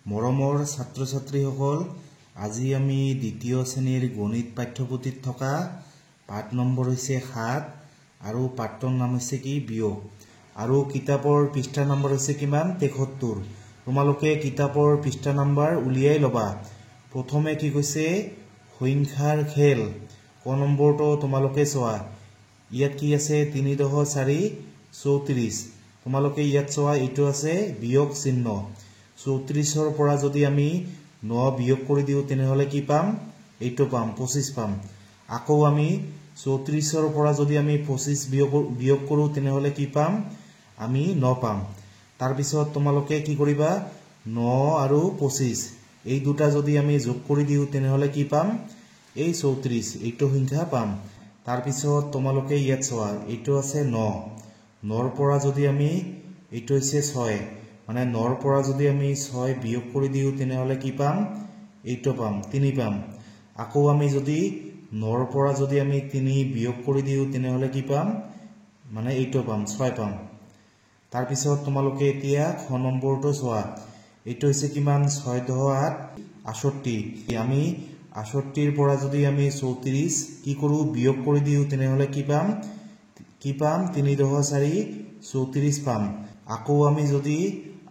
মৰমৰ ছাত্ৰ ছাত্ৰীসকল, আজি আমি দ্বিতীয় শ্ৰেণীৰ গণিত পাঠ্যপুথিত থকা পাঠ নম্বৰ হৈছে 7 আৰু পাঠৰ নাম হৈছে কি বিয়োগ আৰু কিতাপৰ পৃষ্ঠা নম্বৰ হৈছে কিমান 73। তোমালোকে কিতাপৰ পৃষ্ঠা নম্বৰ উলিয়াই লবা। প্ৰথমে কি কৈছে সংখ্যাৰ খেল ক নম্বৰটো তোমালোকে চোৱা। ইয়াত কি আছে 3×4 34। তোমালোকে ইয়াত চোৱা এইটো আছে বিয়োগ চিহ্ন। 34ৰ পৰা যদি আমি 9 বিয়োগ কৰি দিও তেনেহলে কি পাম এইটো পাম 25 পাম। আকৌ আমি 34ৰ পৰা যদি আমি 25 বিয়োগ কৰো তেনেহলে কি পাম আমি 9 পাম। তাৰ পিছত তোমালোকে কি কৰিবা 9 আৰু 25 এই দুটা যদি আমি যোগ কৰি দিও তেনেহলে কি পাম এই 34 এইটো সংখ্যা পাম। তাৰ পিছত তোমালোকে ইয়াত চোৱা এইটো আছে 9। 9ৰ পৰা যদি আমি এইটো হৈছে 6 মানে 9ৰ পৰা যদি আমি 6 বিয়োগ কৰি দিও তেনেহলে কি পাম এইটো পাম 3 পাম। আকৌ আমি যদি 9ৰ পৰা যদি আমি 3 বিয়োগ কৰি দিও তেনেহলে কি পাম মানে এইটো পাম 6 পাম। তাৰ পিছত তোমালোকে এতিয়া খ নম্বৰটো চোৱা। এইটো হৈছে কিমান 6×8 68। আমি 68ৰ পৰা যদি আমি 34 কি কৰো বিয়োগ কৰি দিও তেনেহলে কি পাম 3×4 34 পাম। আকৌ আমি যদি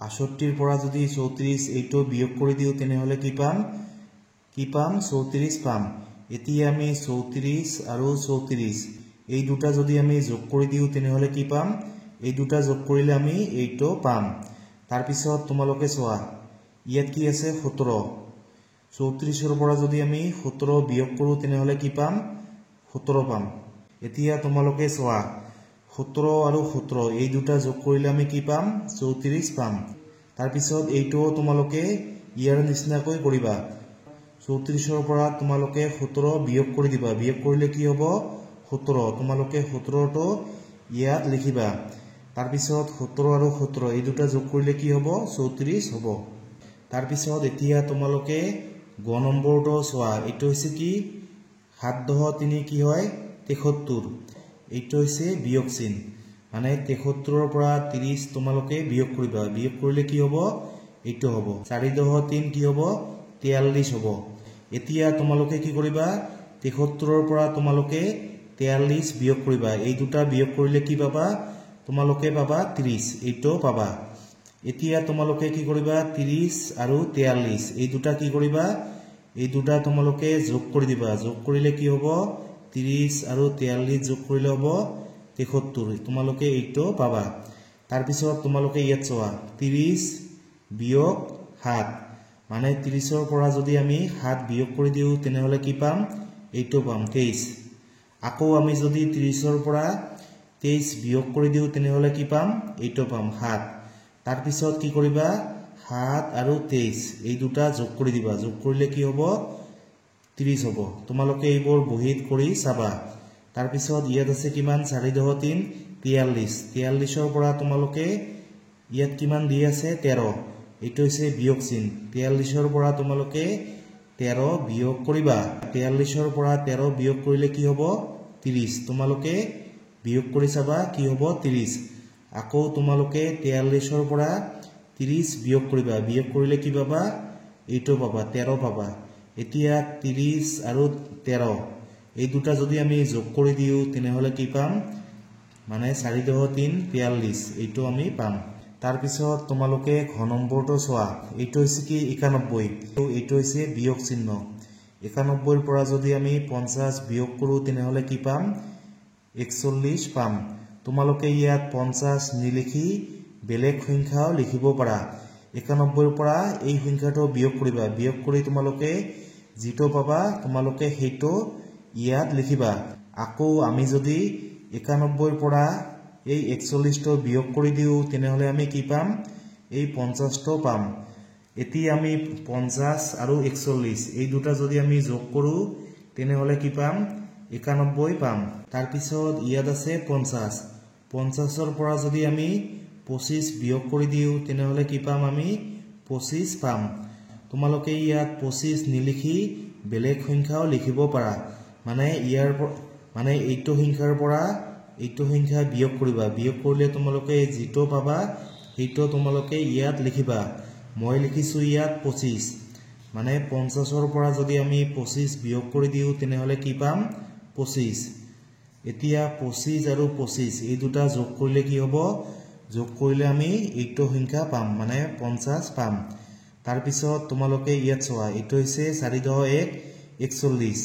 68ৰ পৰা যদি 34 এইটো বিয়োগ কৰি দিও তেনেহলে কি পাম 34 পাম। এতিয়া আমি 34 আৰু 34 এই দুটা যদি আমি যোগ কৰি দিও তেনেহলে কি পাম এই দুটা যোগ কৰিলে আমি এইটো পাম। তাৰ পিছত তোমালোকে চোৱা ইয়াত কি আছে 17। 34ৰ পৰা যদি আমি 17 বিয়োগ কৰো তেনেহলে কি পাম 17 পাম। এতিয়া তোমালোকে চোৱা 17 আৰু 17 এই দুটা যোগ কৰিলে আমি কি পাম 34 পাম। তাৰ পিছত এইটো তোমালোকে ইয়াৰ নিচিনাকৈ কৰিবা। 34ৰ পৰা তোমালোকে 17 বিয়োগ কৰি দিবা। বিয়োগ কৰিলে কি হ'ব 17। তোমালোকে 17টো ইয়াত লিখিবা। তাৰ পিছত 17 আৰু 17 এই দুটা যোগ কৰিলে কি হ'ব 34 হ'ব। তাৰ পিছত এতিয়া তোমালোকে গ নম্বৰটো চোৱা। এইটো হৈছে কি 7×3 কি হয় 73। এইটো হৈছে বিয়োগ চিন মানে 73ৰ পৰা 30 তোমালোকে বিয়োগ কৰিবা। বিয়োগ কৰিলে কি হ'ব এইটো হ'ব 4×3 কি হ'ব 43 হ'ব। এতিয়া তোমালোকে কি কৰিবা 73ৰ পৰা তোমালোকে 43 বিয়োগ কৰিবা। এই দুটা বিয়োগ কৰিলে কি পাবা তোমালোকে পাবা 30 এইটো পাবা। এতিয়া তোমালোকে কি কৰিবা 30 আৰু 43 এই দুটা কি কৰিবা এই দুটা তোমালোকে যোগ কৰি দিবা। যোগ কৰিলে কি হ'ব 30 আৰু 43 যোগ কৰিলে হ'ব 73। তোমালোকে এইটো পাবা। তাৰ পিছত তোমালোকে ইয়াত চোৱা 30 বিয়োগ 7 মানে 30ৰ পৰা যদি আমি 7 বিয়োগ কৰি দিও তেনেহলে কি পাম এইটো পাম 23। আকৌ আমি যদি 30ৰ পৰা 23 বিয়োগ কৰি দিও তেনেহলে কি পাম এইটো পাম 7। তাৰ পিছত কি কৰিবা 7 আৰু 23 এই দুটা যোগ কৰি দিবা। যোগ কৰিলে কি হ'ব 30 হ'ব। তোমালোকে এইবোৰ বহীত কৰি চাবা। তাৰ পিছত ইয়াত আছে কিমান 4×3 43। 43ৰ পৰা তোমালোকে ইয়াত কিমান দি আছে 13। এইটো হৈছে বিয়োগ চিন। 43ৰ পৰা তোমালোকে 13 বিয়োগ কৰিবা। 43ৰ পৰা 13 বিয়োগ কৰিলে কি হ'ব 30। তোমালোকে বিয়োগ কৰি চাবা কি হ'ব 30। আকৌ তোমালোকে 43ৰ পৰা 30 বিয়োগ কৰিবা। বিয়োগ কৰিলে কি পাবা এইটো পাবা 13 পাবা। এতিয়া 30 আৰু 13 এই দুটা যদি আমি যোগ কৰি দিও তেনেহলে কি পাম মানে 4×3 43 এইটো আমি পাম। তাৰ পিছত তোমালোকে ঘ নম্বৰটো চোৱা। এইটো হৈছে কি 91। এইটো হৈছে বিয়োগ চিহ্ন। 91ৰ পৰা যদি আমি 50 বিয়োগ কৰো তেনেহলে কি পাম 41 পাম। তোমালোকে ইয়াত 50 নিলিখি বেলেগ সংখ্যাও লিখিব পাৰা। 91ৰ পৰা এই সংখ্যাটো বিয়োগ কৰিবা। বিয়োগ কৰি তোমালোকে যিটো পাবা তোমালোকে সেইটো ইয়াত লিখিবা। আকৌ আমি যদি 91ৰ পৰা এই 41টো বিয়োগ কৰি দিও তেনেহলে আমি কি পাম এই 50টো পাম। এতিয়া আমি 50 আৰু 41 এই দুটা যদি আমি যোগ কৰো তেনেহলে কি পাম 91 পাম। তাৰ পিছত ইয়াত আছে 50। 50ৰ পৰা যদি আমি 25 বিয়োগ কৰি দিও তেনেহলে কি পাম আমি 25 পাম। তোমালোকে ইয়াত 25 নিলিখি বেলেগ সংখ্যাও লিখিব পাৰা। মানে এইটো সংখ্যাৰ পৰা এইটো সংখ্যা বিয়োগ কৰিবা। বিয়োগ কৰিলে তোমালোকে যিটো পাবা সেইটো তোমালোকে ইয়াত লিখিবা। মই লিখিছো ইয়াত 25 মানে 50ৰ পৰা যদি আমি 25 বিয়োগ কৰি দিও তেনেহলে কি পাম 25 এতিয়া 25 আৰু 25 এই দুটা যোগ কৰিলে কি হ'ব যোগ কৰিলে আমি এইটো সংখ্যা পাম মানে 50 পাম তাৰ পিছত তোমালোকে ইয়াত চোৱা এইটো হৈছে 4 * 1 41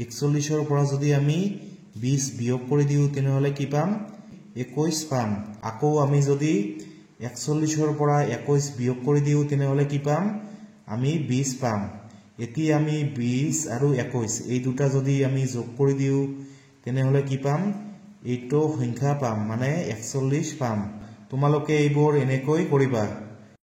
41ৰ পৰা যদি আমি 20 বিয়োগ কৰি দিও তেনেহলে কি পাম 21 পাম আকৌ আমি যদি 41ৰ পৰা 21 বিয়োগ কৰি দিও তেনেহলে কি পাম আমি 20 পাম এতিয়া আমি 20 আৰু 21 এই দুটা যদি আমি যোগ কৰি দিও তেনেহলে কি পাম এইটো সংখ্যা পাম মানে 41 পাম তোমালোকে এইবোৰ এনেকৈ কৰিবা